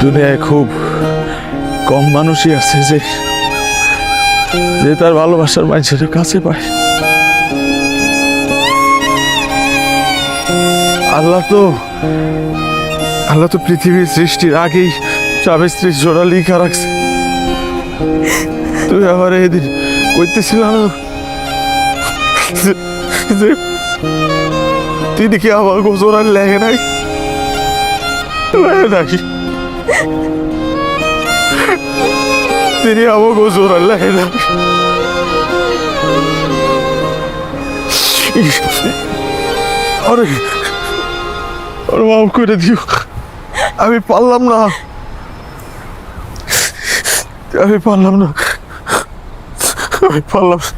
দুনিয়ায় খুব কম মানুষই আছে যে যে তার ভালোবাসার মানুষের কাছে পায়। আল্লাহ তো আল্লাহ তো পৃথিবীর সৃষ্টির আগেই স্বামী স্ত্রীর জোড়া লিখা রাখছে। তুই আমার এদিন কইতেছিল না যে তিনি কি আমার গোজোরা লেগে নাই তিনি আমার গোজোরা লেগে নাই। আরে আরে মাফ করে দিও, আমি পারলাম না, আমি পারলাম না, আমি পারলাম না।